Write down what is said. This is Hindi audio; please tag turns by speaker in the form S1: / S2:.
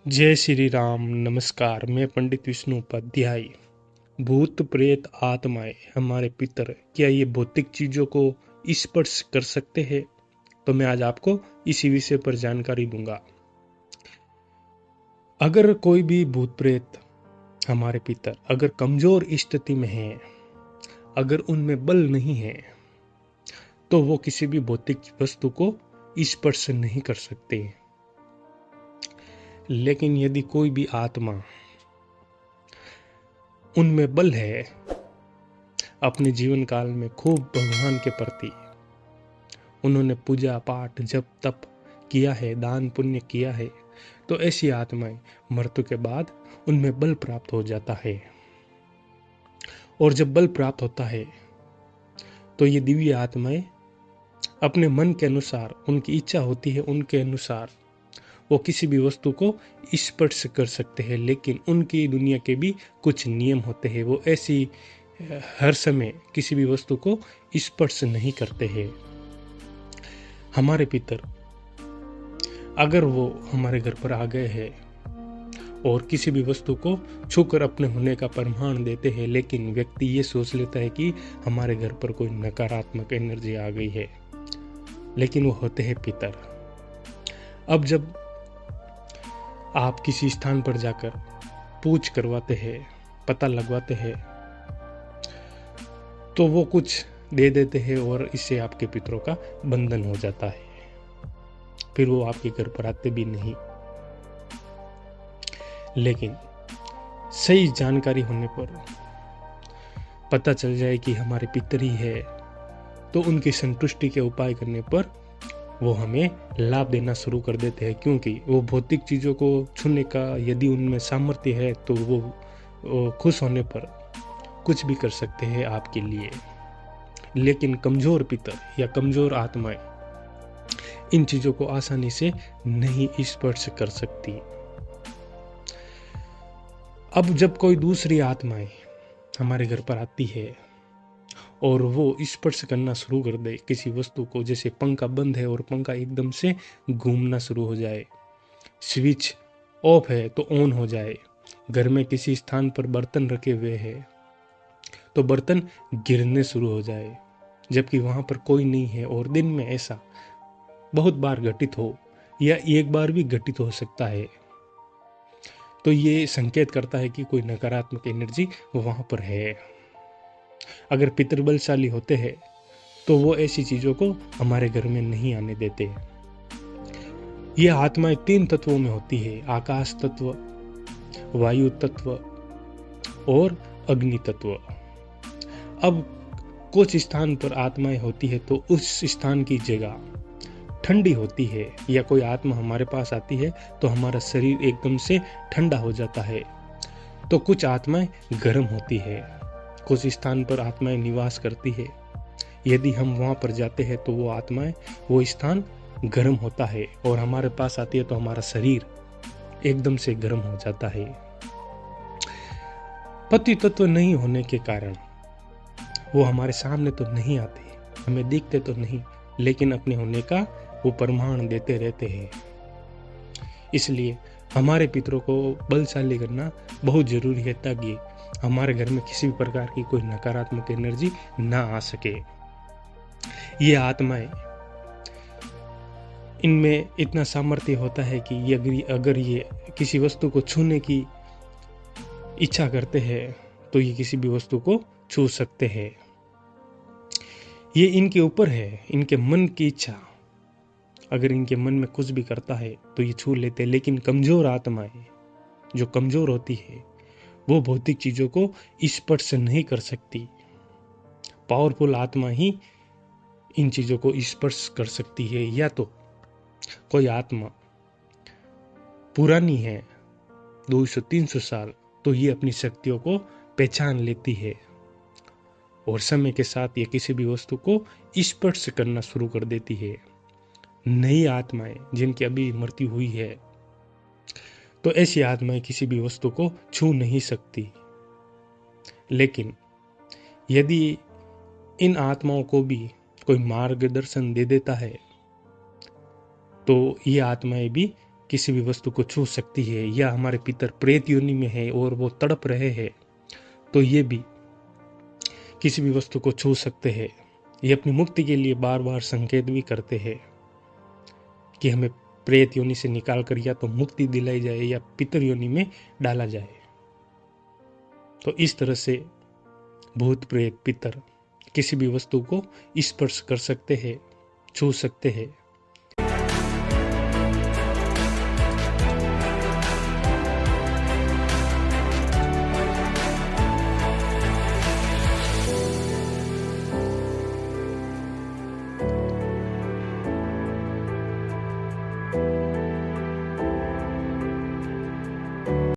S1: जय श्री राम। नमस्कार। मैं पंडित विष्णु उपाध्याय। भूत प्रेत आत्माएं हमारे पितर, क्या ये भौतिक चीजों को स्पर्श कर सकते हैं? तो मैं आज आपको इसी विषय पर जानकारी दूंगा। अगर कोई भी भूत प्रेत हमारे पितर अगर कमजोर स्थिति में है, अगर उनमें बल नहीं है, तो वो किसी भी भौतिक वस्तु को स्पर्श नहीं कर सकते। लेकिन यदि कोई भी आत्मा उनमें बल है, अपने जीवन काल में खूब भगवान के प्रति उन्होंने पूजा पाठ जप तप किया है, दान पुण्य किया है, तो ऐसी आत्माएं मृत्यु के बाद उनमें बल प्राप्त हो जाता है। और जब बल प्राप्त होता है तो ये दिव्य आत्माएं अपने मन के अनुसार, उनकी इच्छा होती है उनके अनुसार वो किसी भी वस्तु को स्पर्श कर सकते हैं। लेकिन उनकी दुनिया के भी कुछ नियम होते हैं। वो ऐसी हर समय किसी भी वस्तु को स्पर्श नहीं करते हैं। हमारे पितर अगर वो हमारे घर पर आ गए हैं और किसी भी वस्तु को छूकर अपने होने का प्रमाण देते हैं, लेकिन व्यक्ति ये सोच लेता है कि हमारे घर पर कोई नकारात्मक एनर्जी आ गई है, लेकिन वो होते हैं पितर। अब जब आप किसी स्थान पर जाकर पूछ करवाते हैं, पता लगवाते हैं, तो वो कुछ दे देते हैं और इससे आपके पितरों का बंधन हो जाता है। फिर वो आपके घर पर आते भी नहीं। लेकिन सही जानकारी होने पर पता चल जाए कि हमारे पितर ही है, तो उनकी संतुष्टि के उपाय करने पर वो हमें लाभ देना शुरू कर देते हैं। क्योंकि वो भौतिक चीज़ों को छूने का यदि उनमें सामर्थ्य है, तो वो खुश होने पर कुछ भी कर सकते हैं आपके लिए। लेकिन कमजोर पितर या कमजोर आत्माएं इन चीज़ों को आसानी से नहीं स्पर्श कर सकती। अब जब कोई दूसरी आत्माएं हमारे घर पर आती है और वो स्पर्श करना शुरू कर दे किसी वस्तु को, जैसे पंखा बंद है और पंखा एकदम से घूमना शुरू हो जाए, स्विच ऑफ है तो ऑन हो जाए, घर में किसी स्थान पर बर्तन रखे हुए हैं तो बर्तन गिरने शुरू हो जाए, जबकि वहां पर कोई नहीं है, और दिन में ऐसा बहुत बार घटित हो या एक बार भी घटित हो सकता है, तो ये संकेत करता है कि कोई नकारात्मक एनर्जी वहां पर है। अगर पितर बलशाली होते हैं तो वो ऐसी चीजों को हमारे घर में नहीं आने देते। ये आत्माएं 3 तत्वों में होती है: आकाश तत्व, वायु तत्व और अग्नि तत्व। अब कुछ स्थान पर आत्माएं होती है तो उस स्थान की जगह ठंडी होती है, या कोई आत्मा हमारे पास आती है तो हमारा शरीर एकदम से ठंडा हो जाता है। तो कुछ आत्माएं गर्म होती है, कुछ स्थान पर आत्माएं निवास करती है। यदि हम वहां पर जाते हैं तो वो आत्माएं, वो स्थान गर्म होता है, और हमारे पास आती है तो हमारा शरीर एकदम से गर्म हो जाता है। पति तत्व नहीं होने के कारण वो हमारे सामने तो नहीं आते, हमें दिखते तो नहीं, लेकिन अपने होने का वो प्रमाण देते रहते हैं। इसलिए हमारे पितरों को बलशाली करना बहुत जरूरी है, ताकि हमारे घर में किसी भी प्रकार की कोई नकारात्मक एनर्जी ना आ सके। ये आत्माएं, इनमें इतना सामर्थ्य होता है कि अगर ये किसी वस्तु को छूने की इच्छा करते हैं तो ये किसी भी वस्तु को छू सकते हैं। ये इनके ऊपर है, इनके मन की इच्छा। अगर इनके मन में कुछ भी करता है तो ये छू लेते हैं। लेकिन कमजोर आत्माएं जो कमजोर होती है, वो भौतिक चीजों को स्पर्श नहीं कर सकती। पावरफुल आत्मा ही इन चीजों को स्पर्श कर सकती है। या तो कोई आत्मा पुरानी है 200-300 साल, तो ये अपनी शक्तियों को पहचान लेती है और समय के साथ ये किसी भी वस्तु को स्पर्श करना शुरू कर देती है। नई आत्माएं जिनकी अभी मृत्यु हुई है, तो ऐसी आत्माएं किसी भी वस्तु को छू नहीं सकती। लेकिन यदि इन आत्माओं को भी कोई मार्गदर्शन दे देता है, तो ये आत्माएं भी किसी भी वस्तु को छू सकती है, या हमारे पितर प्रेत योनि में है और वो तड़प रहे हैं, तो ये भी किसी भी वस्तु को छू सकते हैं। ये अपनी मुक्ति के लिए बार बार संकेत भी करते हैं कि हमें प्रेत योनि से निकाल कर या तो मुक्ति दिलाई जाए या पितर योनि में डाला जाए। तो इस तरह से भूत प्रेत पितर किसी भी वस्तु को स्पर्श कर सकते हैं, छू सकते हैं,